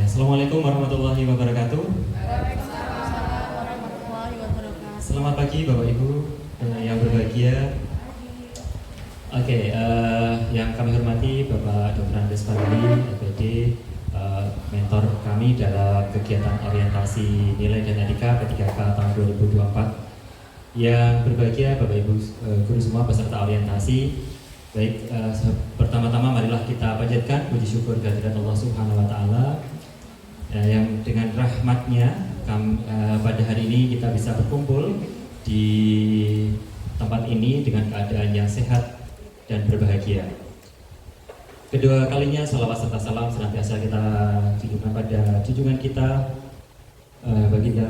Ya, Assalamualaikum warahmatullahi wabarakatuh. Waalaikumsalam warahmatullahi wabarakatuh. Selamat pagi Bapak Ibu yang berbahagia. Yang kami hormati Bapak Dr. Andes Fadli, LPD, mentor kami dalam kegiatan orientasi nilai dan etika P3K tahun 2024. Yang berbahagia Bapak Ibu guru semua peserta orientasi. Baik, pertama-tama marilah kita panjatkan puji syukur kehadirat Allah Subhanahu wa taala yang dengan rahmatnya pada hari ini kita bisa berkumpul di tempat ini dengan keadaan yang sehat dan berbahagia. Kedua kalinya salawat serta salam senantiasa kita tujukan pada junjungan kita baginda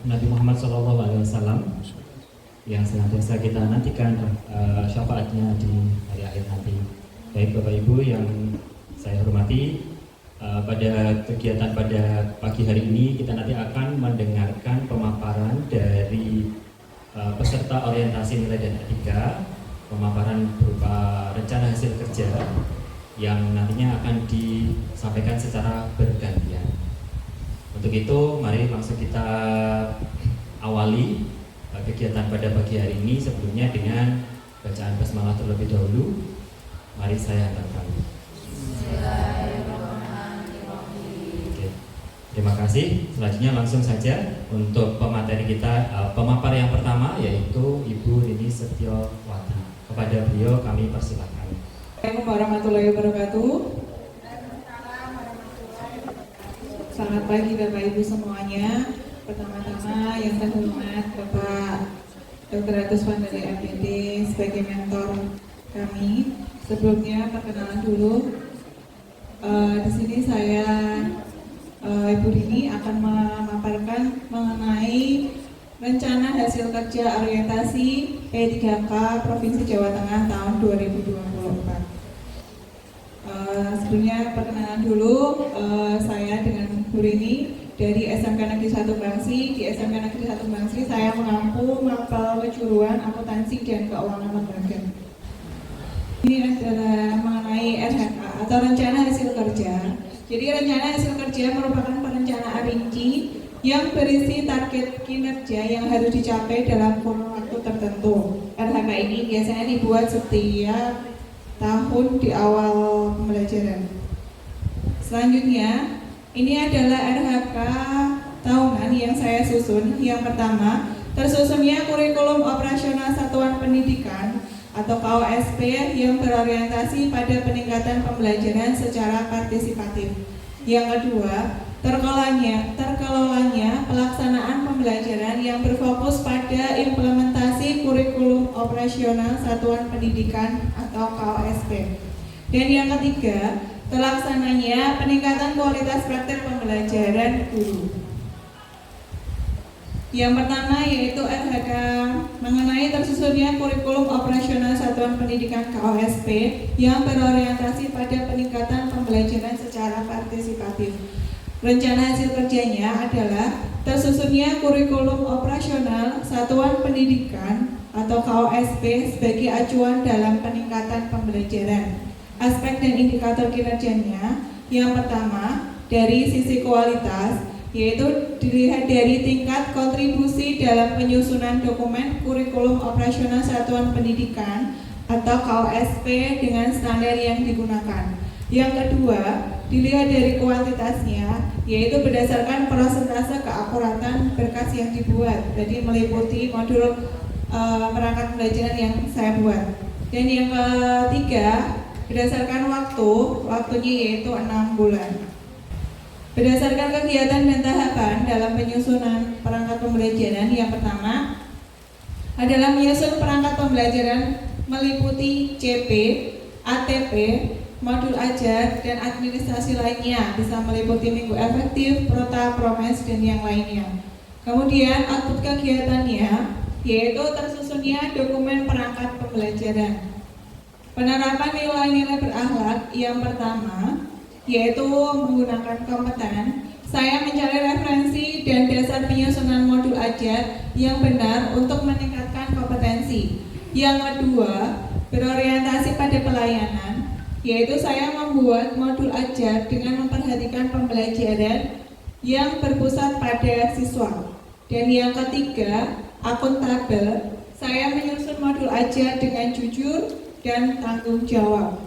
Nabi Muhammad SAW yang senantiasa kita nantikan syafaatnya di hari akhir nanti. Baik Bapak Ibu yang saya hormati, pada kegiatan pada pagi hari ini kita nanti akan mendengarkan pemaparan dari peserta orientasi nilai dan etika, pemaparan berupa rencana hasil kerja yang nantinya akan disampaikan secara bergantian. Untuk itu mari langsung kita awali kegiatan pada pagi hari ini sebelumnya dengan bacaan basmalah terlebih dahulu. Mari saya hantarkan. Terima kasih. Selanjutnya langsung saja untuk pemateri kita, pemapar yang pertama yaitu Ibu Nini Setiawati. Kepada beliau kami persilakan. Assalamualaikum warahmatullahi wabarakatuh. Selamat pagi Bapak Ibu semuanya. Pertama-tama yang terhormat Bapak Dr. Agus Fadli LPD sebagai mentor kami. Sebelumnya perkenalan dulu. Di sini saya Ibu Rini akan memaparkan mengenai rencana hasil kerja orientasi P3K Provinsi Jawa Tengah tahun 2024. Sebelumnya perkenalan dulu, saya dengan Bu Rini dari SMK Negeri 1 Bangsi. Di SMK Negeri 1 Bangsi saya mengampu mapel kejuruan akuntansi dan keuangan lembaga. Ini adalah mengenai RHK atau rencana hasil kerja. Jadi rencana hasil kerja merupakan perencanaan rinci yang berisi target kinerja yang harus dicapai dalam kurun waktu tertentu. RHK ini biasanya dibuat setiap tahun di awal pembelajaran. Selanjutnya, ini adalah RHK tahunan yang saya susun. Yang pertama, tersusunnya kurikulum operasional satuan pendidikan atau KOSP yang berorientasi pada peningkatan pembelajaran secara partisipatif. Yang kedua, terkelolanya pelaksanaan pembelajaran yang berfokus pada implementasi kurikulum operasional satuan pendidikan atau KOSP. Dan yang ketiga, terlaksananya peningkatan kualitas praktek pembelajaran guru. Yang pertama yaitu RHK mengenai tersusunnya kurikulum operasional satuan pendidikan KOSP yang berorientasi pada peningkatan pembelajaran secara partisipatif. Rencana hasil kerjanya adalah tersusunnya kurikulum operasional satuan pendidikan atau KOSP sebagai acuan dalam peningkatan pembelajaran. Aspek dan indikator kinerjanya yang pertama dari sisi kualitas, yaitu dilihat dari tingkat kontribusi dalam penyusunan dokumen kurikulum operasional satuan pendidikan atau KOSP dengan standar yang digunakan. Yang kedua, dilihat dari kuantitasnya, yaitu berdasarkan persentase keakuratan berkas yang dibuat, jadi meliputi modul perangkat pembelajaran yang saya buat. Dan yang ketiga, berdasarkan waktunya yaitu 6 bulan. Berdasarkan kegiatan dan tahapan dalam penyusunan perangkat pembelajaran, yang pertama adalah menyusun perangkat pembelajaran meliputi CP, ATP, modul ajar, dan administrasi lainnya, bisa meliputi minggu efektif, prota, promes, dan yang lainnya. Kemudian output kegiatannya yaitu tersusunnya dokumen perangkat pembelajaran. Penerapan nilai-nilai berakhlak yang pertama yaitu menggunakan kompeten. Saya mencari referensi dan dasar penyusunan modul ajar yang benar untuk meningkatkan kompetensi. Yang kedua, berorientasi pada pelayanan. yaitu saya membuat modul ajar dengan memperhatikan pembelajaran yang berpusat pada siswa. Dan yang ketiga, akuntabel, saya menyusun modul ajar dengan jujur dan tanggung jawab.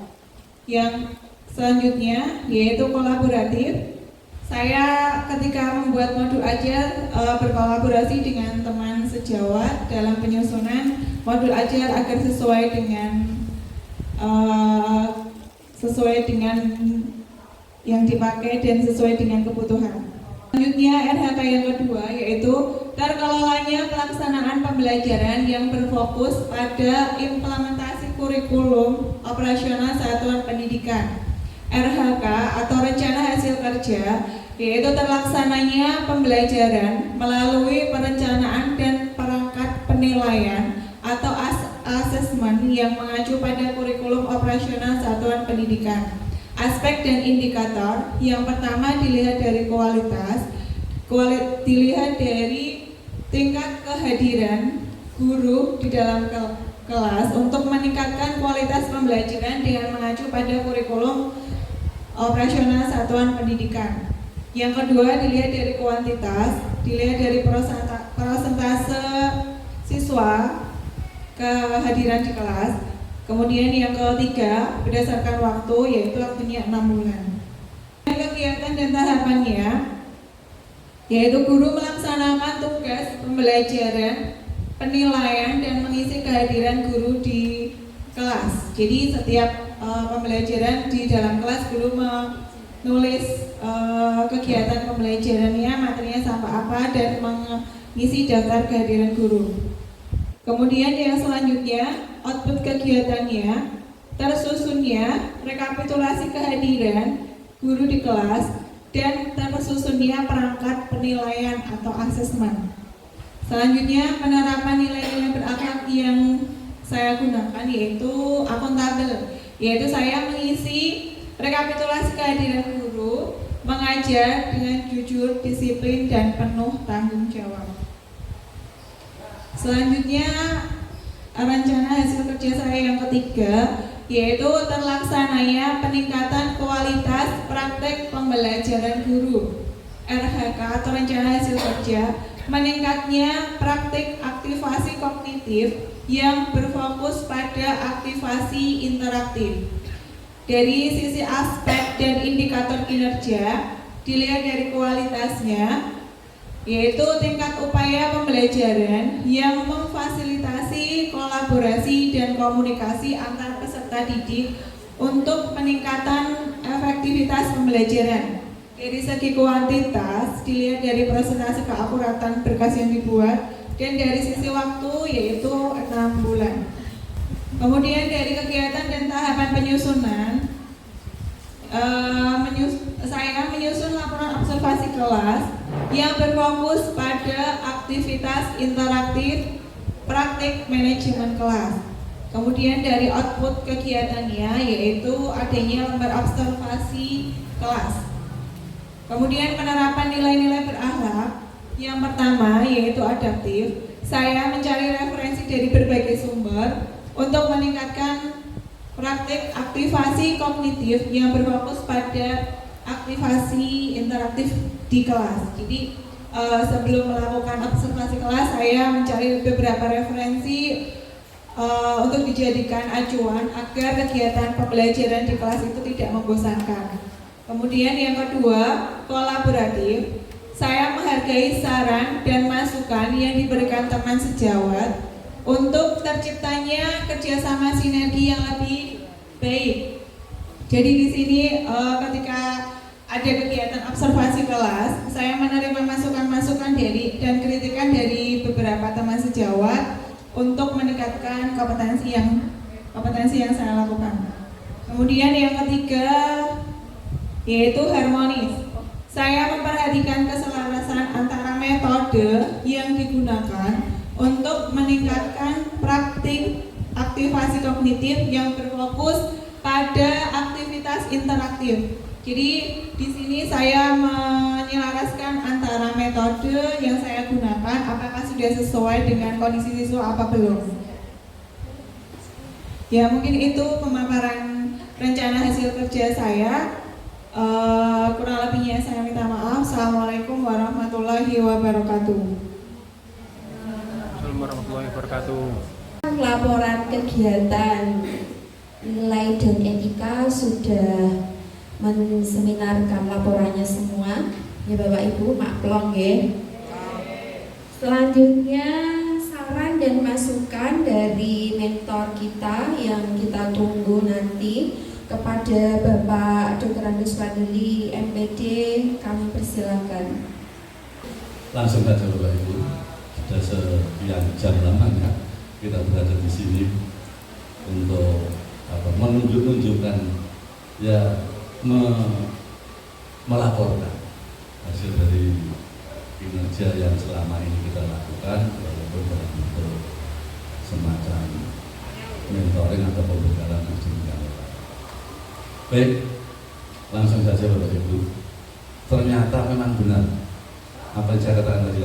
Yang selanjutnya yaitu kolaboratif. Saya ketika membuat modul ajar berkolaborasi dengan teman sejawat dalam penyusunan modul ajar agar sesuai dengan yang dipakai dan sesuai dengan kebutuhan. Selanjutnya RHK yang kedua yaitu terkelolanya pelaksanaan pembelajaran yang berfokus pada implementasi kurikulum operasional satuan pendidikan. RHK atau rencana hasil kerja yaitu terlaksananya pembelajaran melalui perencanaan dan perangkat penilaian atau asesmen yang mengacu pada kurikulum operasional satuan pendidikan. Aspek dan indikator yang pertama dilihat dari kualitas, dilihat dari tingkat kehadiran guru di dalam kelas untuk meningkatkan kualitas pembelajaran dengan mengacu pada kurikulum operasional satuan pendidikan. Yang kedua dilihat dari kuantitas, dilihat dari persentase siswa kehadiran di kelas. Kemudian yang ketiga berdasarkan waktu, yaitu waktunya 6 bulan. Kegiatan dan tahapannya yaitu guru melaksanakan tugas pembelajaran, penilaian dan mengisi kehadiran guru di kelas. Jadi setiap pembelajaran di dalam kelas guru menulis kegiatan pembelajarannya, materinya sampai apa, dan mengisi daftar kehadiran guru. Kemudian yang selanjutnya output kegiatannya, tersusunnya rekapitulasi kehadiran guru di kelas dan tersusunnya perangkat penilaian atau asesmen. Selanjutnya penerapan nilai-nilai berakhlak yang saya gunakan yaitu akuntabel, yaitu saya mengisi rekapitulasi kehadiran guru, mengajar dengan jujur, disiplin dan penuh tanggung jawab. Selanjutnya rencana hasil kerja saya yang ketiga yaitu terlaksananya peningkatan kualitas praktek pembelajaran guru. RHK atau rencana hasil kerja meningkatnya praktik aktivasi kognitif yang berfokus pada aktivasi interaktif. Dari sisi aspek dan indikator kinerja dilihat dari kualitasnya, yaitu tingkat upaya pembelajaran yang memfasilitasi kolaborasi dan komunikasi antar peserta didik untuk peningkatan efektivitas pembelajaran. Dari segi kuantitas dilihat dari persentase keakuratan berkas yang dibuat, dan dari sisi waktu yaitu 6 bulan. Kemudian dari kegiatan dan tahapan penyusunan, saya menyusun laporan observasi kelas yang berfokus pada aktivitas interaktif praktik manajemen kelas. Kemudian dari output kegiatannya yaitu adanya lembar observasi kelas. Kemudian penerapan nilai-nilai berakhlak yang pertama yaitu adaptif. Saya mencari referensi dari berbagai sumber untuk meningkatkan praktik aktivasi kognitif yang berfokus pada aktivasi interaktif di kelas. Jadi sebelum melakukan observasi kelas, saya mencari beberapa referensi untuk dijadikan acuan agar kegiatan pembelajaran di kelas itu tidak membosankan. Kemudian yang kedua, kolaboratif. Saya menghargai saran dan masukan yang diberikan teman sejawat untuk terciptanya kerjasama sinergi yang lebih baik. Jadi di sini ketika ada kegiatan observasi kelas, saya menerima masukan-masukan dan kritikan dari beberapa teman sejawat untuk meningkatkan kompetensi yang saya lakukan. Kemudian yang ketiga yaitu harmonis. Saya memperhatikan keselarasan antara metode yang digunakan untuk meningkatkan praktik aktivasi kognitif yang berfokus pada aktivitas interaktif. Jadi di sini saya menyelaraskan antara metode yang saya gunakan apakah sudah sesuai dengan kondisi siswa apa belum. Ya mungkin itu pemaparan rencana hasil kerja saya. Kurang lebihnya saya minta maaf. Assalamualaikum warahmatullahi wabarakatuh. Assalamualaikum warahmatullahi wabarakatuh. Laporan kegiatan nilai dan etika sudah menseminarkan laporannya semua. Ya Bapak Ibu, maklong ya. Selanjutnya saran dan masukan dari mentor kita yang kita tunggu nanti kepada Bapak Dr. Andes Fadli MPD, kami persilakan. Langsung saja Bapak Ibu, sudah sekian jam lamanya kita berada di sini untuk menunjukkan ya melaporkan hasil dari kinerja yang selama ini kita lakukan, walaupun dalam bentuk semacam mentoring atau pembekalan jenjang. Baik, langsung saja Bapak Ibu. Ternyata memang benar apa yang saya katakan tadi.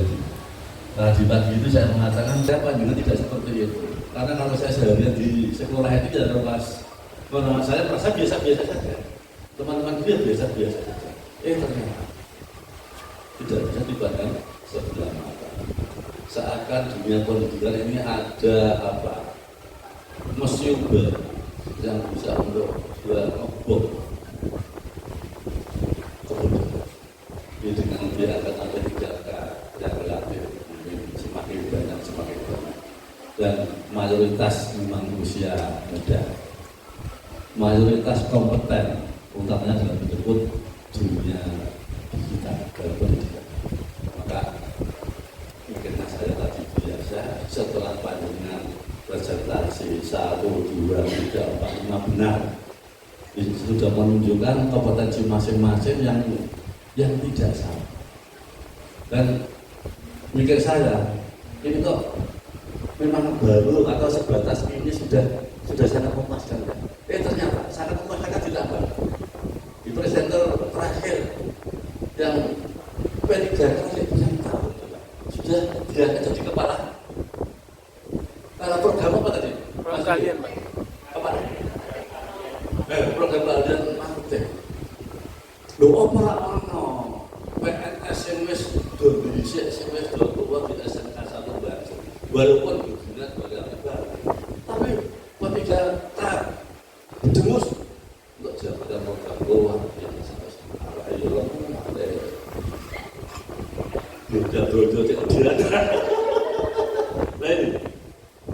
Tadi pagi itu saya mengatakan saya panjangan tidak seperti itu. Karena kalau saya seharian di sekolah itu tidak terlepas. Kalau saya merasa biasa-biasa saja. Teman-teman dia biasa-biasa saja. Ternyata tidak bisa dipandang sebelah mata. Seakan dunia pendidikan ini ada museum baru yang bisa untuk ngebom kebudayaan. Jadi dengan diangkat-angkat tiga yang relatif semakin banyak. Dan mayoritas memang usia muda, mayoritas kompeten, utamanya dalam menyebut dunia digital dalam pendidikan. Maka mungkin saya tadi biasa setelah pandangan presentasi 1, 2, 3, 4, 5 benar, ini sudah menunjukkan kompetensi masing-masing yang tidak sama. Dan mikir saya ini kok memang baru atau sebatas ini sudah sangat memuaskan. Ternyata sangat memuaskan tidak Pak. Di presenter terakhir yang P3 yang tahu sudah diangkat jadi kepala program apa tadi? Program kalian Pak. Apa? Program kalian marketing. Loh apa ono PNS yang wis do dhisik sing wis do tuwa di SMK 1 Bangsa. Walaupun berguna sebagai alat baru, tapi ketika dengus untuk jabatan program luar yang sampai sekarang ayo lah beda cek dia. Baik,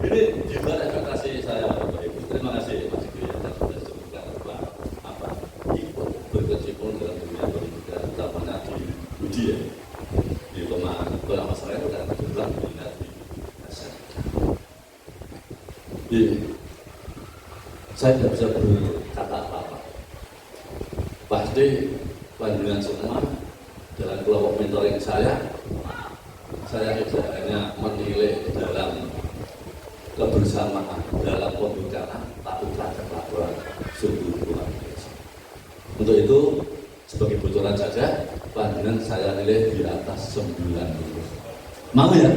ini juga ekspektasi saya Bapak Ibu. Terima kasih Mas Ibu yang sudah sebutkan apa ikut berkecimpung dalam dunia pendidikan, utamanya di Budi ya, di Pemalang masalah itu dan kebetulan minat di saya tidak bisa berkata apa-apa. Pasti panjenengan semua dalam kelompok mentoring saya tidak hanya menilai dalam kebersamaan dalam pembicaraan, tapi praktek laporan sungguh luar biasa. Untuk itu sebagai bocoran saja, panjenengan saya nilai di atas 90. Mau ya?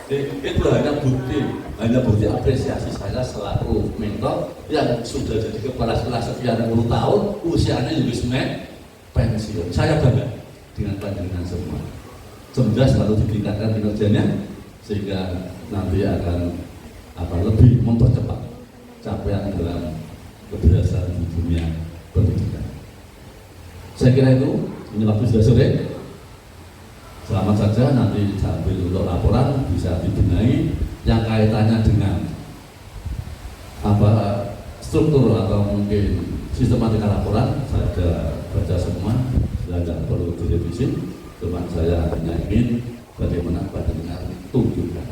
Itu hanya bukti apresiasi saya selaku mentor yang sudah jadi kepala sekolah sekian puluh tahun, usianya juga pensiun. Saya bangga dengan panjenengan semua. Semoga selalu ditingkatkan kinerjanya sehingga nanti akan lebih mempercepat capaian dalam keberhasilan di dunia pendidikan. Saya kira itu, ini waktu sudah sore. Selamat saja, nanti sambil untuk laporan bisa dibenahi yang kaitannya dengan struktur atau mungkin sistematika laporan. Saya sudah baca semua, sudah tidak perlu direvisi. Cuma saya hanya ingin bagaimana panjenengan tunjukkan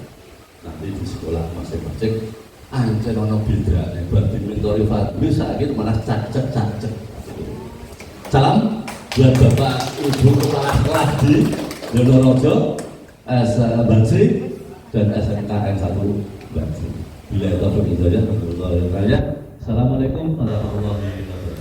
nanti di sekolah masing-masing. Anjir ono beda, berarti mentori Fadli sakit malah cacek. Salam buat Bapak Ibu Kepala Kelas di Donorojo, Bansri dan SMKN 1 Bansri. Bila itu berbicara, Assalamualaikum warahmatullahi wabarakatuh.